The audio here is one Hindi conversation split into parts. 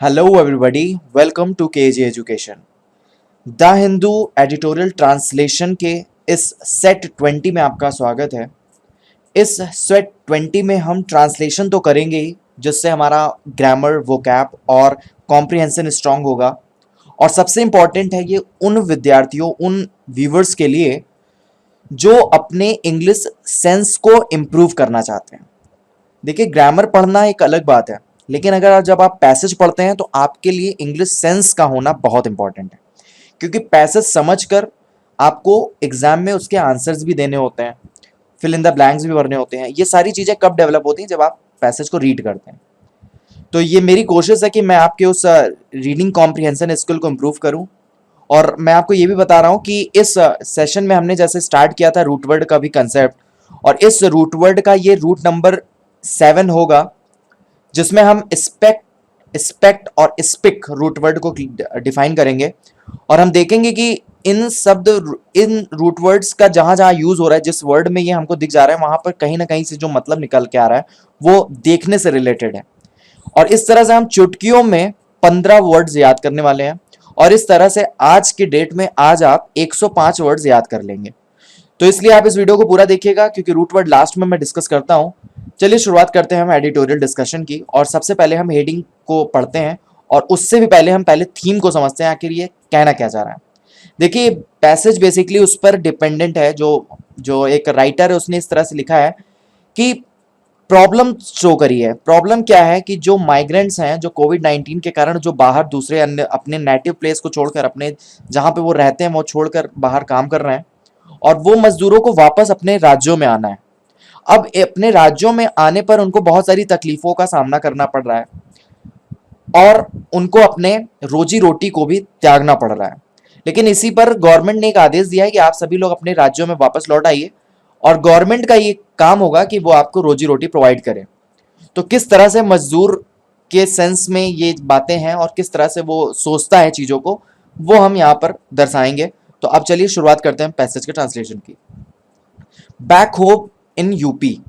Hello everybody, welcome to KJ education. The Hindu editorial translation के इस सेट 20 में आपका स्वागत है। इस सेट 20 में हम ट्रांसलेशन तो करेंगे ही, जिससे हमारा ग्रामर, वोकैब और कॉम्प्रिहेंशन स्ट्रांग होगा। और सबसे इम्पॉर्टेंट है ये उन विद्यार्थियों, उन व्यूवर्स के लिए जो अपने इंग्लिश सेंस को इम्प्रूव करना चाहते हैं। देखिए, ग्रामर पढ़ना एक अलग बात है, लेकिन अगर जब आप पैसेज पढ़ते हैं तो आपके लिए इंग्लिश सेंस का होना बहुत इंपॉर्टेंट है, क्योंकि पैसेज समझकर आपको एग्जाम में उसके आंसर्स भी देने होते हैं, फिल इन द ब्लैंक्स भी भरने होते हैं। ये सारी चीजें कब डेवलप होती हैं? जब आप पैसेज को रीड करते हैं। तो ये मेरी कोशिश है कि मैं आपके उस रीडिंग कॉम्प्रिहेंशन स्किल को इम्प्रूव करूं। और मैं आपको ये भी बता रहा हूं कि इस सेशन में हमने जैसे स्टार्ट किया था रूट वर्ड का भी कंसेप्ट, और इस रूट वर्ड का ये रूट नंबर 7 होगा, जिसमें हम स्पेक्ट स्पेक्ट और स्पिक रूट वर्ड को डिफाइन करेंगे। और हम देखेंगे कि इन रूट वर्ड्स का जहां जहां यूज हो रहा है, जिस वर्ड में ये हमको दिख जा रहा है, वहां पर कहीं ना कहीं से जो मतलब निकल के आ रहा है वो देखने से रिलेटेड है। और इस तरह से हम चुटकियों में 15 वर्ड्स याद करने वाले हैं। और इस तरह से आज की डेट में आज आप 105 वर्ड्स याद कर लेंगे। तो इसलिए आप इस वीडियो को पूरा देखिएगा, क्योंकि रूट वर्ड लास्ट में मैं डिस्कस करता हूं। चलिए शुरुआत करते हैं हम एडिटोरियल डिस्कशन की। और सबसे पहले हम हेडिंग को पढ़ते हैं, और उससे भी पहले हम पहले थीम को समझते हैं, आखिर ये कहना क्या चाह रहा है। देखिए, पैसेज बेसिकली उस पर डिपेंडेंट है, जो जो एक राइटर है उसने इस तरह से लिखा है कि प्रॉब्लम शो करी है। प्रॉब्लम क्या है कि जो माइग्रेंट्स हैं, जो कोविड-19 के कारण जो बाहर दूसरे अन्य अपने नेटिव प्लेस को छोड़कर, अपने जहां पे वो रहते हैं वो छोड़कर बाहर काम कर रहे हैं, और वो मजदूरों को वापस अपने राज्यों में आना है। अब अपने राज्यों में आने पर उनको बहुत सारी तकलीफों का सामना करना पड़ रहा है, और उनको अपने रोजी रोटी को भी त्यागना पड़ रहा है। लेकिन इसी पर गवर्नमेंट ने एक आदेश दिया है कि आप सभी लोग अपने राज्यों में वापस लौट आइए, और गवर्नमेंट का ये काम होगा कि वो आपको रोजी रोटी प्रोवाइड करे। तो किस तरह से मजदूर के सेंस में ये बातें हैं और किस तरह से वो सोचता है चीजों को, वो हम यहाँ पर दर्शाएंगे। तो अब चलिए शुरुआत करते हैं पैसेज के ट्रांसलेशन की। बैक होम इन यूपी,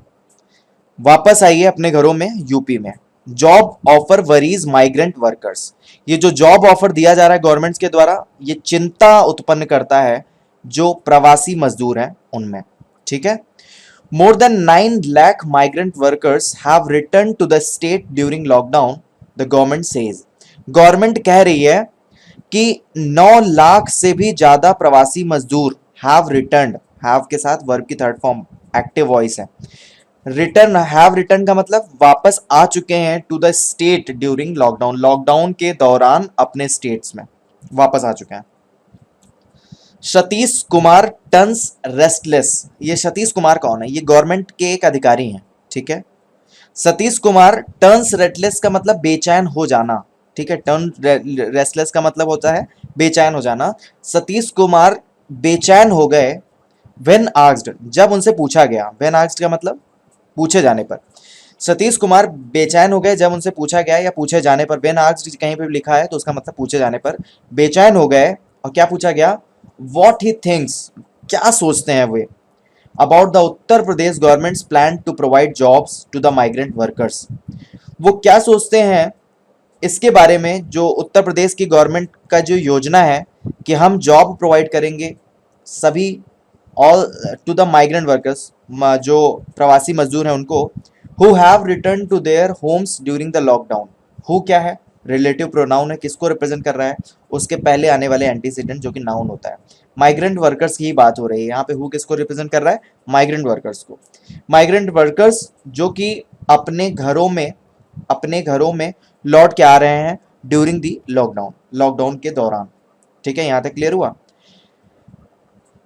वापस आइए अपने घरों में यूपी में। Job offer worries migrant workers, ये जो जॉब ऑफर दिया जा रहा है गवर्नमेंट के द्वारा, ये चिंता उत्पन्न करता है जो प्रवासी मजदूर हैं उनमें। ठीक है। More than 9 lakh migrant workers have return to the state during lockdown, the government says. Government कह रही है कि 9 लाख से भी ज्यादा प्रवासी मजदूर हैव रिटर्न, हैव के साथ वर्ब की थर्ड फॉर्म एक्टिव वॉइस है। रिटर्न, हैव रिटर्न का मतलब वापस आ चुके हैं to the state during lockdown, lockdown के दौरान अपने स्टेट्स में वापस आ चुके हैं। सतीश कुमार टर्न्स रेस्टलेस, ये सतीश कुमार कौन है? ये गवर्नमेंट के एक अधिकारी हैं। ठीक है। सतीश कुमार टर्न्स रेस्टलेस का मतलब बेचैन हो जाना। ठीक है। टर्न रेस्टलेस का मतलब होता है बेचैन हो जाना। सतीश कुमार बेचैन हो गए व्हेन आस्क्ड, जब उनसे पूछा गया। व्हेन आस्क्ड का मतलब पूछे जाने पर। सतीश कुमार बेचैन हो गए जब उनसे पूछा गया, या पूछे जाने पर। व्हेन आस्क्ड कहीं पे भी लिखा है तो उसका मतलब पूछे जाने पर। बेचैन हो गए, और क्या पूछा गया? व्हाट ही थिंक्स, क्या सोचते हैं वे, about the Uttar Pradesh government's plan to provide jobs to the migrant workers. वो क्या सोचते हैं इसके बारे में, जो उत्तर प्रदेश की गवर्नमेंट का जो योजना है कि हम जॉब प्रोवाइड करेंगे सभी all to the migrant workers, जो प्रवासी मजदूर हैं उनको, who have return to their homes during the lockdown. Who क्या है? रिलेटिव प्रोनाउन है, किसको रिप्रेजेंट कर रहा है? उसके पहले आने वाले एंटीसीडेंट जो कि नाउन होता है। माइग्रेंट वर्कर्स की ही बात हो रही है यहाँ पे। हु किसको रिप्रेजेंट कर रहा है? माइग्रेंट वर्कर्स को। माइग्रेंट वर्कर्स जो कि अपने घरों में लौट के आ रहे हैं ड्यूरिंग दी लॉकडाउन, लॉकडाउन के दौरान। ठीक है, यहाँ तक क्लियर हुआ?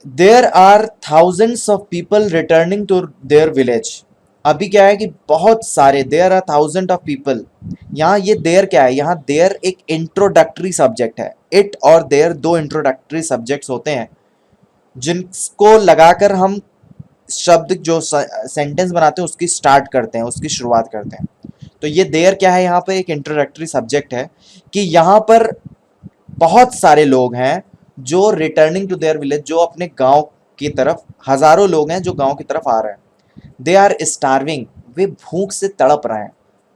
There are thousands of people returning to their village. अभी क्या है कि बहुत सारे, there are thousand of people. यहाँ ये देयर क्या है? यहाँ देयर एक इंट्रोडक्टरी सब्जेक्ट है। इट और देयर दो इंट्रोडक्टरी सब्जेक्ट्स होते हैं, जिनको लगाकर हम शब्द जो सेंटेंस बनाते हैं उसकी स्टार्ट करते हैं, उसकी शुरुआत करते हैं। तो ये देयर क्या है? यहाँ पे एक इंट्रोडक्टरी सब्जेक्ट है कि यहाँ पर बहुत सारे लोग हैं जो रिटर्निंग टू देयर विलेज, जो अपने गांव की तरफ, हजारों लोग हैं जो गांव की तरफ आ रहे हैं। दे आर स्टार्विंग, वे भूख से तड़प रहे हैं।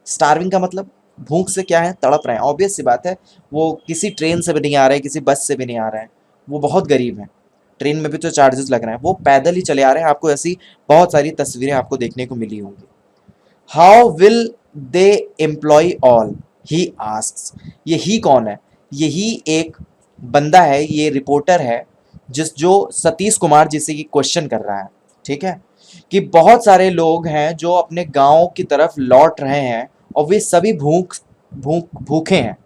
स्टार्विंग का मतलब भूख से क्या है, तड़प रहे हैं, ऑब्वियस सी बात है। वो किसी ट्रेन से भी नहीं आ रहे हैं, किसी बस से भी नहीं आ रहे हैं, वो बहुत गरीब हैं। ट्रेन में भी तो चार्जेस लग रहे हैं, वो पैदल ही चले आ रहे हैं। आपको ऐसी बहुत सारी तस्वीरें आपको देखने को मिली होंगी। How will they employ all, he asks. ये ही कौन है? यही एक बंदा है, ये रिपोर्टर है जो सतीश कुमार जी से ये क्वेश्चन कर रहा है। ठीक है, कि बहुत सारे लोग हैं जो अपने गांव की तरफ लौट रहे हैं और वे सभी भूखे हैं।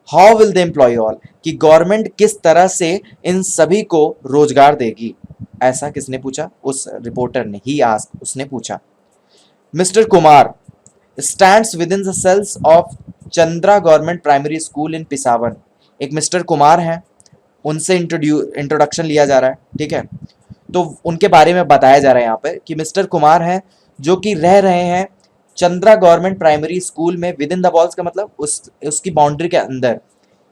How will they employ all, कि गवर्नमेंट किस तरह से इन सभी को रोजगार देगी? ऐसा किसने पूछा? उस रिपोर्टर ने, ही आस्क, उसने पूछा। Mister Kumar stands within the cells of Chandra government primary school in Pisawan. एक मिस्टर कुमार हैं, उनसे इंट्रोडक्शन लिया जा रहा है। ठीक है, तो उनके बारे में बताया जा रहा है यहाँ पर कि मिस्टर कुमार हैं जो कि रह रहे हैं चंद्रा गवर्नमेंट प्राइमरी स्कूल में, विद इन द वॉल्स का मतलब उसकी बाउंड्री के अंदर,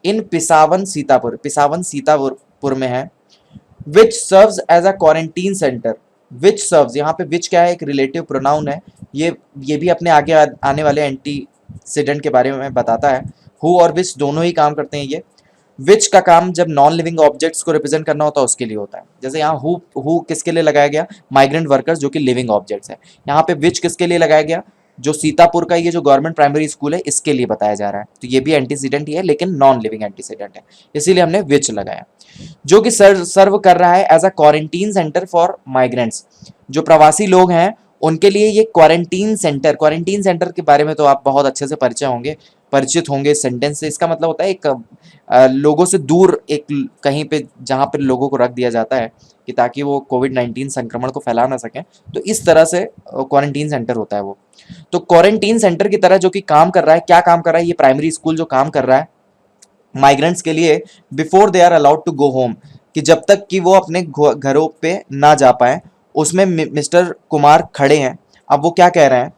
इन पिसावन सीतापुर में है। Which serves as a quarantine centre. Which serves, यहाँ पे विच क्या है? एक रिलेटिव प्रोनाउन है। ये भी अपने आगे आने वाले एंटीसीडेंट के बारे में बताता है। हु और विच दोनों ही काम करते हैं ये। विच का काम जब नॉन लिविंग ऑब्जेक्ट्स को रिप्रेजेंट करना होता है उसके लिए होता है। जैसे यहाँ हु किसके लिए लगाया गया? माइग्रेंट वर्कर्स, जो कि लिविंग ऑब्जेक्ट्स है। यहाँ पे विच किसके लिए लगाया गया? जो सीतापुर का ये जो गवर्नमेंट प्राइमरी स्कूल है इसके लिए बताया जा रहा है। तो ये भी एंटीसीडेंट ही है, लेकिन नॉन लिविंग एंटीसीडेंट है, इसीलिए हमने विच लगाया। जो कि सर्व कर रहा है as a quarantine centre for migrants. जो प्रवासी लोग हैं उनके लिए ये क्वारंटीन सेंटर के बारे में तो आप बहुत अच्छे से परिचित होंगे इस सेंटेंस से। इसका मतलब होता है एक लोगों से दूर, एक कहीं पे जहाँ पे लोगों को रख दिया जाता है कि ताकि वो कोविड-19 संक्रमण को फैला ना सकें, तो इस तरह से क्वारंटीन सेंटर होता है वो। तो क्वारंटीन सेंटर की तरह जो कि काम कर रहा है, क्या काम कर रहा है ये प्राइमरी स्कूल जो काम कर रहा है माइग्रेंट्स के लिए, before they are allowed to go home, कि जब तक कि वो अपने घरों पे ना जा पाए, उसमें मिस्टर कुमार खड़े हैं। अब वो क्या कह रहे हैं,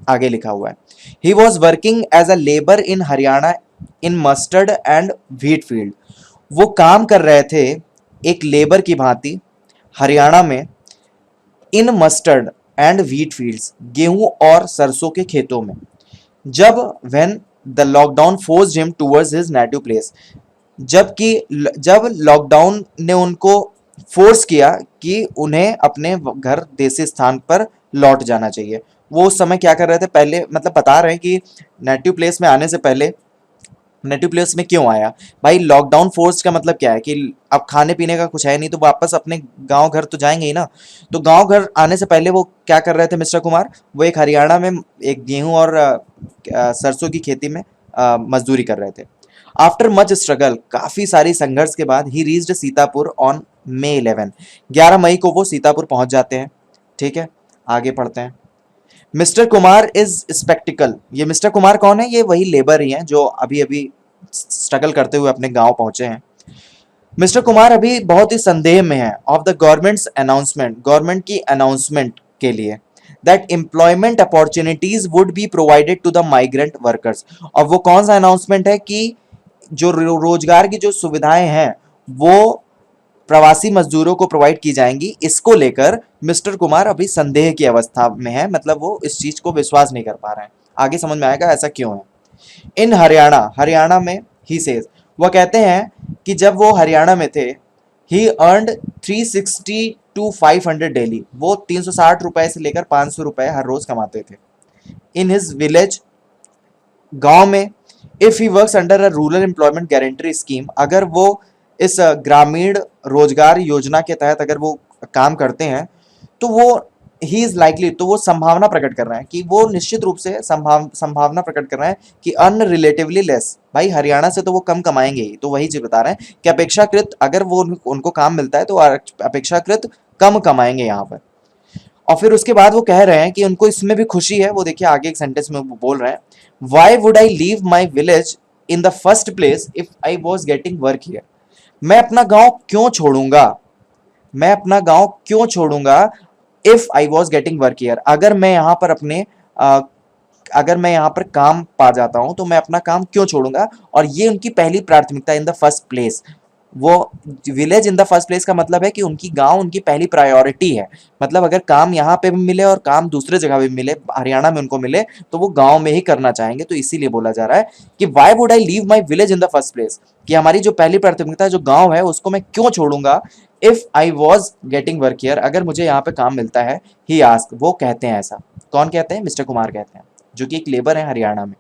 आगे लिखा हुआ है। He was working as a labour in Haryana in mustard and wheat field. वो काम कर रहे थे एक लेबर की भांति हरियाणा में, इन मस्टर्ड एंड व्हीट फील्ड्स, गेहूं और सरसों के खेतों में। जब when the lockdown forced him towards his native place, जब लॉकडाउन ने उनको फोर्स किया कि उन्हें अपने घर देसी स्थान पर लौट जाना चाहिए। वो उस समय क्या कर रहे थे, पहले मतलब बता रहे हैं कि नेटिव प्लेस में आने से पहले, नेटिव प्लेस में क्यों आया भाई? लॉकडाउन फोर्स का मतलब क्या है कि अब खाने पीने का कुछ है नहीं तो वापस अपने गांव घर तो जाएंगे ही ना। तो गांव घर आने से पहले वो क्या कर रहे थे मिस्टर कुमार? वो एक हरियाणा में एक गेहूं और सरसों की खेती में मजदूरी कर रहे थे। आफ्टर मच स्ट्रगल, काफी सारी संघर्ष के बाद, ही रीच्ड सीतापुर ऑन May 11, 11 मई को वो सीतापुर पहुंच जाते हैं। ठीक है, आगे पढ़ते हैं। Mister Kumar is spectacled. ये मिस्टर कुमार कौन है? ये वही लेबर ही हैं जो अभी अभी स्ट्रगल करते हुए अपने गांव पहुंचे हैं। मिस्टर कुमार अभी बहुत ही संदेह में है of the government's announcement, government की अनाउंसमेंट के लिए, that employment opportunities would be provided to the migrant workers. और वो कौन सा अनाउंसमेंट है कि जो रोजगार की जो सुविधाएं हैं वो प्रवासी मजदूरों को प्रोवाइड की जाएंगी। इसको लेकर मिस्टर कुमार अभी संदेह की अवस्था में है, मतलब वो इस चीज को विश्वास नहीं कर पा रहे हैं। आगे समझ में आएगा ऐसा क्यों है। इन हरियाणा में, ही सेज, वह कहते हैं कि जब वो हरियाणा में थे, ही अर्नड 360 टू 500 डेली। वो 360 रुपए से लेकर 500 रुपए हर रोज कमाते थे। इन हिज विलेज, गांव में, if he works under a rural employment guarantee scheme, अगर वो इस ग्रामीण रोजगार योजना के तहत अगर वो काम करते हैं तो वो, ही इज लाइकली, तो वो संभावना प्रकट कर रहे हैं कि वो निश्चित रूप से संभावना प्रकट कर रहे हैं कि अर्न रिलेटिवली लेस। भाई हरियाणा से तो वो कम कमाएंगे ही, तो वही चीज बता रहे हैं कि अपेक्षाकृत अगर वो उनको काम मिलता है तो अपेक्षाकृत कम कमाएंगे यहाँ पर। और फिर उसके बाद वो कह रहे हैं कि उनको इसमें भी खुशी है। वो देखिए आगे एक सेंटेंस में वो बोल रहे हैं, why would I leave my village in the first place if I was getting work here. मैं अपना गांव क्यों छोड़ूंगा, मैं अपना गांव क्यों छोड़ूंगा, if I was getting work here, अगर मैं यहाँ पर अगर मैं यहाँ पर काम पा जाता हूं तो मैं अपना काम क्यों छोड़ूंगा। और ये उनकी पहली प्राथमिकता, इन द फर्स्ट प्लेस, वो village in the first place का मतलब है कि उनकी गांव उनकी पहली प्रायोरिटी है। मतलब अगर काम यहाँ पे भी मिले और काम दूसरे जगह भी मिले, हरियाणा में उनको मिले, तो वो गांव में ही करना चाहेंगे। तो इसीलिए बोला जा रहा है कि why would I leave my village in the first place, कि हमारी जो पहली प्राथमिकता जो गांव है उसको मैं क्यों छोड़ूंगा, if I was getting work here, अगर मुझे यहाँ पे काम मिलता है। ही आस्क, वो कहते हैं ऐसा। कौन कहते हैं? मिस्टर कुमार कहते हैं, जो कि एक लेबर है हरियाणा में।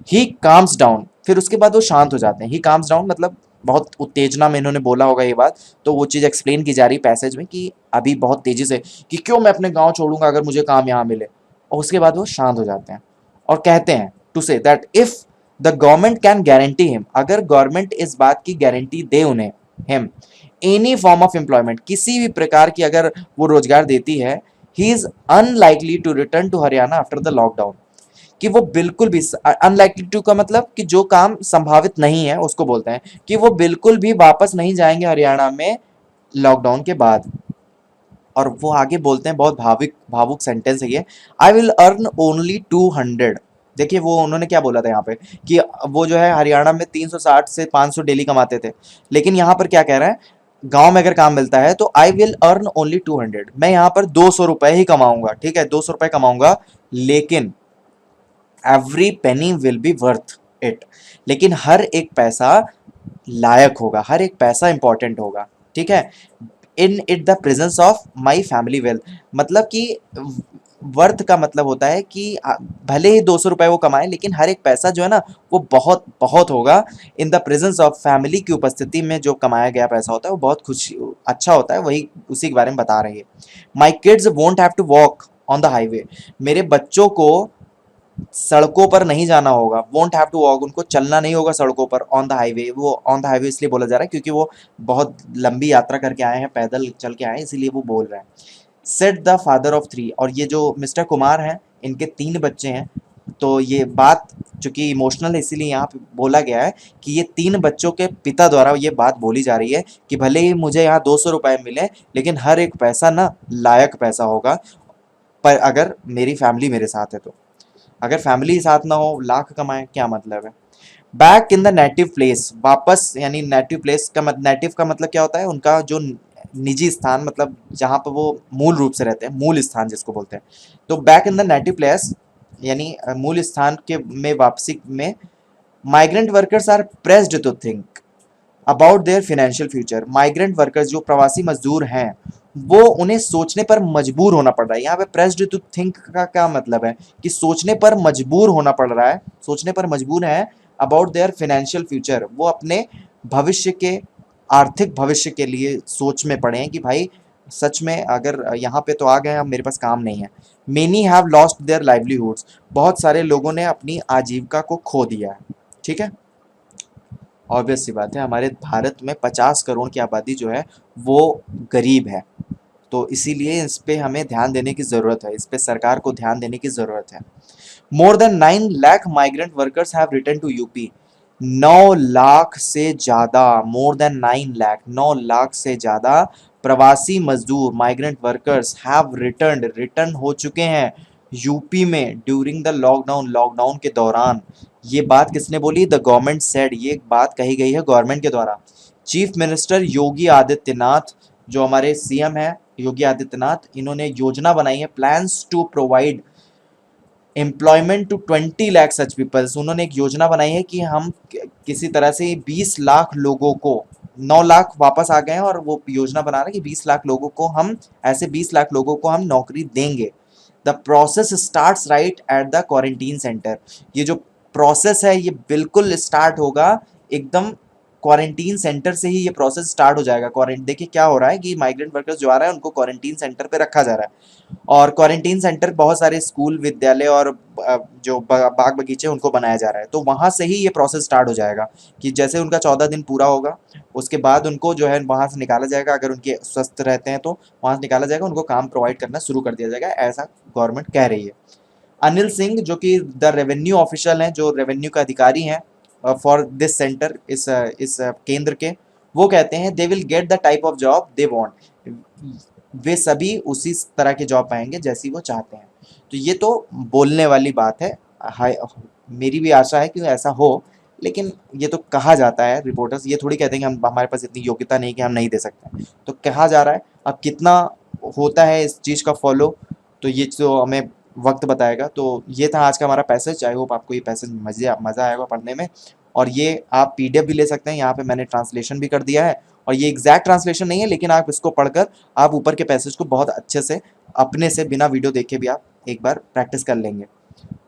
ही काम्स डाउन, फिर उसके बाद वो शांत हो जाते हैं। ही काम्स डाउन मतलब बहुत उत्तेजना में इन्होंने बोला होगा ये बात, तो वो चीज़ एक्सप्लेन की जा रही पैसेज में कि अभी बहुत तेजी से, कि क्यों मैं अपने गांव छोड़ूंगा अगर मुझे काम यहाँ मिले। और उसके बाद वो शांत हो जाते हैं और कहते हैं to say that if the government can guarantee him, अगर गवर्नमेंट इस बात की गारंटी दे उन्हें, him any form of employment, किसी भी प्रकार की अगर वो रोजगार देती है, he is unlikely to return to Haryana after the lockdown, कि वो बिल्कुल भी, अनलाइकली टू का मतलब कि जो काम संभावित नहीं है उसको बोलते हैं, कि वो बिल्कुल भी वापस नहीं जाएंगे हरियाणा में लॉकडाउन के बाद। और वो आगे बोलते हैं, बहुत भावुक भावुक सेंटेंस है ये, आई विल अर्न ओनली 200। देखिए वो उन्होंने क्या बोला था यहाँ पे, कि वो जो है हरियाणा में 360 से 500 डेली कमाते थे, लेकिन यहाँ पर क्या कह रहा है, गांव में अगर काम मिलता है तो आई विल अर्न ओनली 200, मैं यहाँ पर 200 रुपए ही कमाऊंगा, ठीक है 200 रुपए कमाऊंगा, लेकिन every penny will be worth it, लेकिन हर एक पैसा लायक होगा, हर एक पैसा इंपॉर्टेंट होगा, ठीक है। In it the presence of my family wealth, मतलब कि वर्थ का मतलब होता है कि भले ही 200 रुपए वो कमाए, लेकिन हर एक पैसा जो है ना वो बहुत बहुत होगा। In the presence of family, की उपस्थिति में जो कमाया गया पैसा होता है वो बहुत खुशी अच्छा होता है, वही उसी के बारे में बता रही है। My kids won't have to walk on the highway, मेरे बच्चों को सड़कों पर नहीं जाना होगा, वोंट हैव टू वॉक, उनको चलना नहीं होगा सड़कों पर, ऑन द हाईवे, वो ऑन द हाईवे इसलिए बोला जा रहा है क्योंकि वो बहुत लंबी यात्रा करके आए हैं, पैदल चल के आए हैं, इसीलिए वो बोल रहे हैं। सेट द फादर ऑफ 3, और ये जो मिस्टर कुमार हैं इनके 3 बच्चे हैं, तो ये बात चूंकि इमोशनल है इसीलिए यहाँ पे बोला गया है कि ये 3 बच्चों के पिता द्वारा ये बात बोली जा रही है कि भले ही मुझे यहाँ 200 रुपए मिले, लेकिन हर एक पैसा ना लायक पैसा होगा, पर अगर मेरी फैमिली मेरे साथ है तो, अगर फैमिली साथ ना हो लाख कमाए क्या मतलब है। Back in the native place, वापस, यानी नेटिव प्लेस का नेटिव का मतलब क्या होता है, उनका जो निजी स्थान, मतलब जहाँ पर वो मूल रूप से रहते हैं, मूल स्थान जिसको बोलते हैं। तो back in the native place यानी मूल स्थान के में वापसी में, migrant workers are pressed to think about their financial future, migrant workers जो प्रवासी मजदूर हैं वो उन्हें सोचने पर मजबूर होना पड़ रहा है। यहाँ पे प्रेस्ड टू थिंक का क्या मतलब है, कि सोचने पर मजबूर होना पड़ रहा है, सोचने पर मजबूर है अबाउट देयर फाइनेंशियल फ्यूचर, वो अपने भविष्य के, आर्थिक भविष्य के लिए सोच में पड़े हैं कि भाई सच में अगर यहाँ पे तो आ गए, अब मेरे पास काम नहीं है। Many have lost their livelihoods, बहुत सारे लोगों ने अपनी आजीविका को खो दिया है, ठीक है। ऑब्वियस सी बात है, हमारे भारत में 50 करोड़ की आबादी जो है वो गरीब है, तो इसीलिए इस पे हमें ध्यान देने की ज़रूरत है, इस पे सरकार को ध्यान देने की ज़रूरत है। More than 9 lakh migrant workers have return to UP, 9 lakh से ज़्यादा, मोर देन 9 लाख, 9 लाख से ज़्यादा प्रवासी मजदूर, माइग्रेंट वर्कर्स हैव रिटर्न हो चुके हैं यूपी में ड्यूरिंग द लॉकडाउन, लॉकडाउन के दौरान। ये बात किसने बोली? द गवर्नमेंट सेड, ये बात कही गई है गवर्नमेंट के द्वारा। चीफ मिनिस्टर योगी आदित्यनाथ, जो हमारे सीएम है योगी आदित्यनाथ, इन्होंने योजना बनाई है, plans to provide employment to 20 lakh such peoples, उन्होंने एक योजना बनाई है कि हम किसी तरह से 20 लाख लोगों को, 9 लाख वापस आ गए हैं और वो योजना बना रहे हैं कि 20 लाख लोगों को हम, ऐसे 20 लाख लोगों को हम नौकरी देंगे। The process starts right at the quarantine centre, ये जो प्रोसेस है ये बिल्कुल स्टार्ट होगा एकदम क्वारंटीन सेंटर से ही, ये प्रोसेस स्टार्ट हो जाएगा। क्वारंटीन, देखिए क्या हो रहा है कि माइग्रेंट वर्कर्स जो आ रहा है उनको क्वारंटीन सेंटर पे रखा जा रहा है, और क्वारंटीन सेंटर बहुत सारे स्कूल, विद्यालय और जो बाग बगीचे उनको बनाया जा रहा है, तो वहाँ से ही ये प्रोसेस स्टार्ट हो जाएगा कि जैसे उनका 14 दिन पूरा होगा उसके बाद उनको जो है वहाँ से निकाला जाएगा, अगर उनके स्वस्थ रहते हैं तो वहाँ से निकाला जाएगा, उनको काम प्रोवाइड करना शुरू कर दिया जाएगा, ऐसा गवर्नमेंट कह रही है। अनिल सिंह जो कि द रेवेन्यू ऑफिशियल हैं, जो रेवेन्यू का अधिकारी हैं फॉर दिस सेंटर, इस केंद्र के, वो कहते हैं they will get the type of job they want, वे सभी उसी तरह के जॉब पाएंगे जैसी वो चाहते हैं। तो ये तो बोलने वाली बात है, हाय, मेरी भी आशा है कि ऐसा हो, लेकिन ये तो कहा जाता है, रिपोर्टर्स ये थोड़ी कहते हैं कि हम हमारे पास इतनी योग्यता नहीं कि हम नहीं दे सकते, तो कहा जा रहा है। अब कितना होता है इस चीज़ का फॉलो, तो ये तो हमें वक्त बताएगा। तो ये था आज का हमारा पैसेज। आई होप आपको ये पैसेज मज़ा आएगा पढ़ने में। और ये आप पीडीएफ भी ले सकते हैं, यहाँ पे मैंने ट्रांसलेशन भी कर दिया है। और ये एग्जैक्ट ट्रांसलेशन नहीं है, लेकिन आप इसको पढ़कर आप ऊपर के पैसेज को बहुत अच्छे से अपने से बिना वीडियो देखे भी आप एक बार प्रैक्टिस कर लेंगे,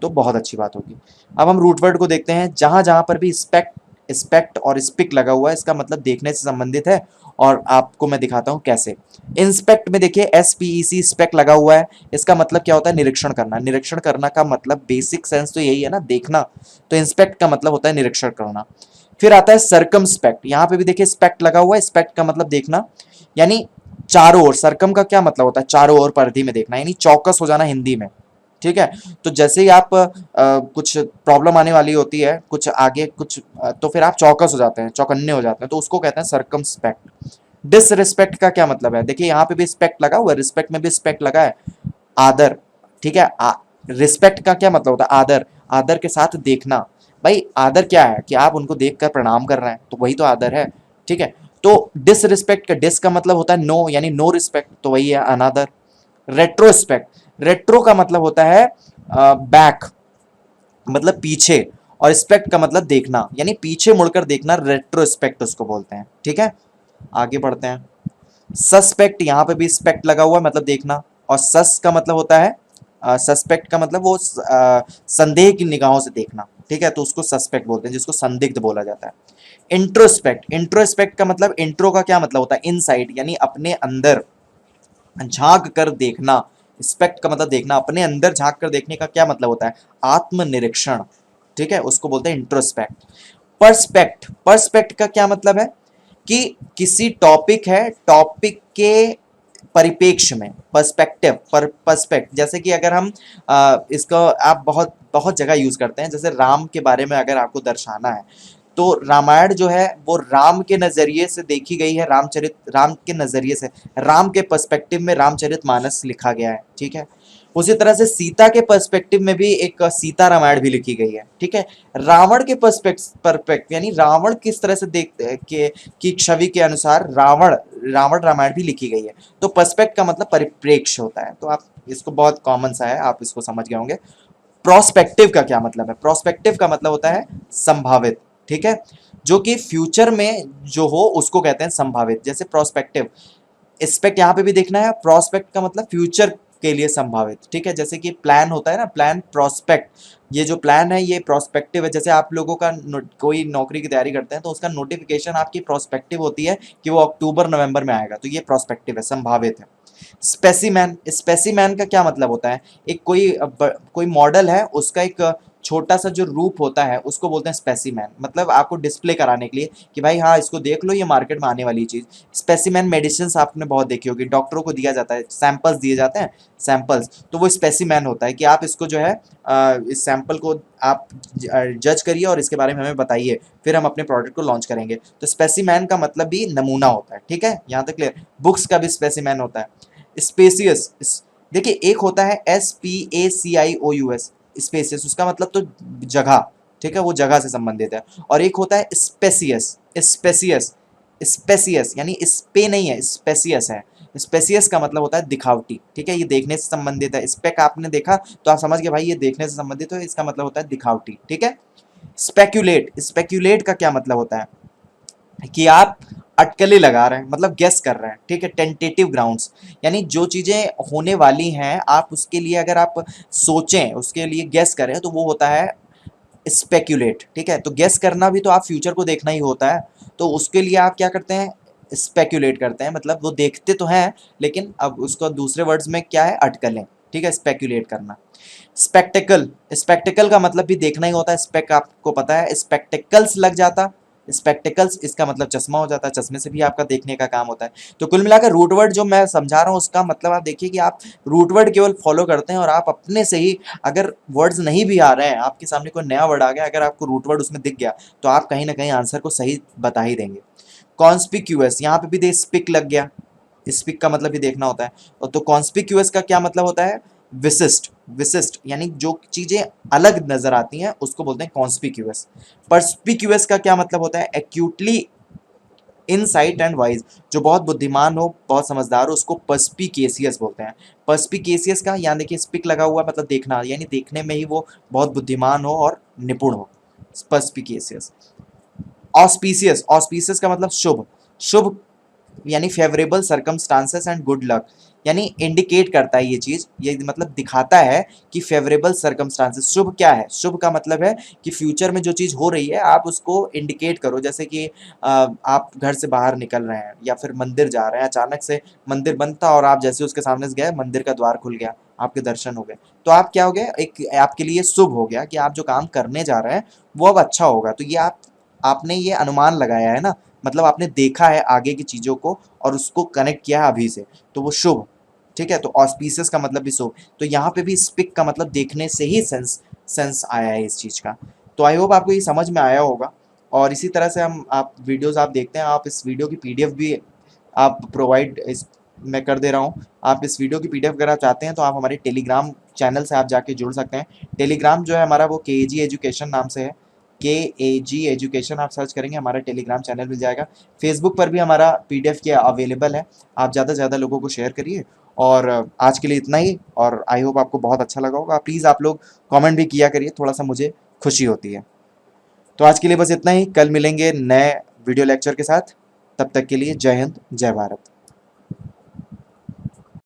तो बहुत अच्छी बात होगी। अब हम रूट वर्ड को देखते हैं। जहां जहां पर भी स्पेक्ट और स्पिक लगा हुआ है, इसका मतलब देखने से संबंधित है। और आपको मैं दिखाता हूं कैसे। इंस्पेक्ट में देखिए SPEC स्पेक्ट लगा हुआ है, इसका मतलब क्या होता है? निरीक्षण करना। निरीक्षण करना का मतलब बेसिक सेंस तो यही है ना, देखना। तो इंस्पेक्ट का मतलब होता है निरीक्षण करना। फिर आता है सर्कमस्पेक्ट। यहां पे भी देखिए स्पेक्ट लगा हुआ है, स्पेक्ट का मतलब देखना, यानी चारों ओर। सर्कम का क्या मतलब होता है? चारों ओर परिधि में देखना, यानी चौकस हो जाना हिंदी में। ठीक है। तो जैसे ही आप कुछ प्रॉब्लम आने वाली होती है, कुछ आगे कुछ तो फिर आप चौकस हो जाते हैं, चौकन्ने हो जाते हैं, तो उसको कहते हैं सर्कमस्पेक्ट। डिसरिस्पेक्ट का क्या मतलब है? देखिए यहाँ पे भी स्पेक्ट लगा हुआ है, रिस्पेक्ट में भी स्पेक्ट लगा है। आदर, ठीक है। रिस्पेक्ट का क्या मतलब होता है? आदर। आदर के साथ देखना। भाई आदर क्या है? कि आप उनको देखकर प्रणाम कर रहे हैं, तो वही तो आदर है। ठीक है। तो डिसरिस्पेक्ट का डिस का मतलब होता है नो, यानी नो रिस्पेक्ट, तो वही है अनादर। रेट्रोस्पेक्ट, रेट्रो का मतलब होता है बैक, मतलब पीछे। और स्पेक्ट का मतलब देखना, यानी पीछे मुड़कर देखना, रेट्रोस्पेक्ट उसको बोलते हैं। ठीक है। आगे बढ़ते हैं। सस्पेक्ट, यहां पे भी स्पेक्ट लगा हुआ है, मतलब देखना। और सस का मतलब होता है सस्पेक्ट का मतलब वो संदेह की निगाहों से देखना। ठीक है। तो उसको सस्पेक्ट बोलते हैं, जिसको संदिग्ध बोला जाता है। इंट्रोस्पेक्ट, इंट्रोस्पेक्ट का मतलब, इंट्रो का क्या मतलब होता है? इनसाइड, यानी अपने अंदर झांक कर देखना। स्पेक्ट का मतलब देखना, अपने अंदर झांक कर देखने का क्या मतलब होता है? आत्मनिरीक्षण। ठीक है, उसको बोलते हैं इंट्रोस्पेक्ट। पर्सपेक्ट, पर्सपेक्ट का क्या मतलब है? कि किसी टॉपिक है, टॉपिक के परिपेक्ष में, पर्सपेक्टिव, पर्सपेक्ट। जैसे कि अगर हम इसको आप बहुत बहुत जगह यूज करते हैं, जैसे राम के बारे में अगर आपको दर्शाना है, तो रामायण जो है वो राम के नजरिए से देखी गई है, राम के नजरिए से, राम के पर्सपेक्टिव में रामचरितमानस लिखा गया है। ठीक है। उसी तरह से सीता के पर्सपेक्टिव में भी एक सीता रामायण भी लिखी गई है। ठीक है। रावण के परपेक्ट, यानी रावण किस तरह से की छवि के अनुसार रावण रामायण भी लिखी गई है। तो पर्सपेक्ट का मतलब परिप्रेक्ष्य होता है। तो आप इसको, बहुत कॉमन सा है, आप इसको समझ गए होंगे। प्रोस्पेक्टिव का क्या मतलब है? प्रोस्पेक्टिव का मतलब होता है संभावित। ठीक है। जो कि फ्यूचर में जो हो उसको कहते हैं संभावित। जैसे प्रोस्पेक्टिव, स्पेक्ट यहाँ पे भी देखना है, प्रोस्पेक्ट का मतलब फ्यूचर के लिए संभावित। ठीक है। जैसे कि प्लान होता है ना, प्लान प्रोस्पेक्ट, ये जो प्लान है ये प्रोस्पेक्टिव है। जैसे आप लोगों का कोई नौकरी की तैयारी करते हैं, तो उसका नोटिफिकेशन आपकी प्रोस्पेक्टिव होती है कि वो अक्टूबर नवंबर में आएगा, तो ये प्रोस्पेक्टिव है, संभावित है। स्पेसिमैन, स्पेसिमैन का क्या मतलब होता है? एक कोई मॉडल है, उसका एक छोटा सा जो रूप होता है उसको बोलते हैं स्पेसिमैन। मतलब आपको डिस्प्ले कराने के लिए कि भाई हाँ इसको देख लो, ये मार्केट में आने वाली चीज। स्पेसिमैन मेडिसिन आपने बहुत देखी होगी, डॉक्टरों को दिया जाता है, सैंपल्स दिए जाते हैं, सैंपल्स, तो वो स्पेसिमैन होता है कि आप इसको जो है इस सैंपल को आप जज करिए और इसके बारे में हमें बताइए, फिर हम अपने प्रोडक्ट को लॉन्च करेंगे। तो स्पेसिमैन का मतलब भी नमूना होता है। ठीक है, यहाँ तक क्लियर। बुक्स का भी स्पेसिमैन होता है। स्पेसियस, देखिए एक होता है SPACIOUS, स्पेसियस, उसका मतलब तो जगह। ठीक है, वो जगह से संबंधित है। और एक होता है स्पेसियस, स्पेसियस, स्पेसियस यानी स्पे नहीं है, स्पेसियस है। स्पेसियस का मतलब होता है दिखावटी। ठीक है, ये देखने से संबंधित है। स्पेक आपने देखा तो आप समझ गए भाई ये देखने से संबंधित है, इसका मतलब होता है दिखावटी। ठीक है। स्पेक्यूलेट, स्पेक्यूलेट का क्या मतलब होता है? कि आप अटकलें लगा रहे हैं, मतलब गेस कर रहे हैं। ठीक है, टेंटेटिव ग्राउंड्स, यानी जो चीजें होने वाली हैं आप उसके लिए अगर आप सोचें, उसके लिए गेस करें, तो वो होता है स्पेक्यूलेट। ठीक है, तो गेस करना भी तो आप फ्यूचर को देखना ही होता है, तो उसके लिए आप क्या करते हैं? स्पेक्यूलेट करते हैं, मतलब वो देखते तो हैं लेकिन अब उसको दूसरे वर्ड्स में क्या है? अटकलें। ठीक है, स्पेक्यूलेट करना। स्पेक्टेकल, स्पेक्टेकल का मतलब भी देखना ही होता है। स्पेक आपको पता है, स्पेक्टेकल्स लग जाता, स्पेक्टेकल्स इसका मतलब चश्मा हो जाता है, चश्मे से भी आपका देखने का काम होता है। तो कुल मिलाकर रूट वर्ड जो मैं समझा रहा हूँ उसका मतलब आप देखिए कि आप रूट वर्ड केवल फॉलो करते हैं और आप अपने से ही, अगर वर्ड्स नहीं भी आ रहे हैं, आपके सामने कोई नया वर्ड आ गया, अगर आपको रूट वर्ड उसमें दिख गया, तो आप कहीं ना कहीं आंसर को सही बता ही देंगे। कॉन्स्पिक्यूअस, यहाँ पे भी दे स्पिक लग गया, स्पिक का मतलब भी देखना होता है। और तो कॉन्स्पिक्यूअस का क्या मतलब होता है? विशिष्ट, विशिष्ट यानी जो चीजें अलग नजर आती हैं उसको बोलते हैं कॉन्स्पिक्यूअस। पर्सपिक्यूअस का क्या मतलब होता है? एक्यूटली इनसाइट एंड वाइज, जो बहुत बुद्धिमान हो, बहुत समझदार हो, उसको पर्सपिकेसियस बोलते हैं। पर्सपिकेसियस का यहाँ देखिए स्पिक लगा हुआ मतलब देखना, यानी देखने में ही वो बहुत बुद्धिमान हो और निपुण हो, पर्सपिकेसियस। ऑस्पिशियस, ऑस्पिशियस का मतलब शुभ, शुभ यानी favourable circumstances and good luck, यानी इंडिकेट करता है ये चीज, ये मतलब दिखाता है कि फेवरेबल सर्कमस्टांसेस। शुभ क्या है? शुभ का मतलब है कि फ्यूचर में जो चीज हो रही है आप उसको इंडिकेट करो, जैसे कि आप घर से बाहर निकल रहे हैं या फिर मंदिर जा रहे हैं, अचानक से मंदिर बंद था और आप जैसे उसके सामने से गए, मंदिर का द्वार खुल गया, आपके दर्शन हो गए, तो आप क्या हो गए, एक आपके लिए शुभ हो गया कि आप जो काम करने जा रहे हैं वो अब अच्छा होगा। तो ये आपने ये अनुमान लगाया है ना, मतलब आपने देखा है आगे की चीजों को और उसको कनेक्ट किया है अभी से, तो वो शुभ। ठीक है, तो ऑस्पिशियस का मतलब भी शुभ। तो यहाँ पे भी स्पिक का मतलब देखने से ही सेंस सेंस आया है इस चीज का। तो आई होप आपको ये समझ में आया होगा। और इसी तरह से हम आप वीडियोस आप देखते हैं, आप इस वीडियो की पीडीएफ भी आप प्रोवाइड इस मैं कर दे रहा हूँ। आप इस वीडियो की पीडीएफ अगर आप चाहते हैं तो आप हमारे टेलीग्राम चैनल से आप जाके जुड़ सकते हैं। टेलीग्राम जो है हमारा वो केजी एजुकेशन नाम से है, KAG एजुकेशन आप सर्च करेंगे हमारा टेलीग्राम चैनल मिल जाएगा। फेसबुक पर भी हमारा पीडीएफ के अवेलेबल है, आप ज़्यादा से ज़्यादा लोगों को शेयर करिए। और आज के लिए इतना ही, और आई होप आपको बहुत अच्छा लगा होगा। प्लीज़ आप लोग कमेंट भी किया करिए, थोड़ा सा मुझे खुशी होती है। तो आज के लिए बस इतना ही, कल मिलेंगे नए वीडियो लेक्चर के साथ। तब तक के लिए जय हिंद, जय भारत।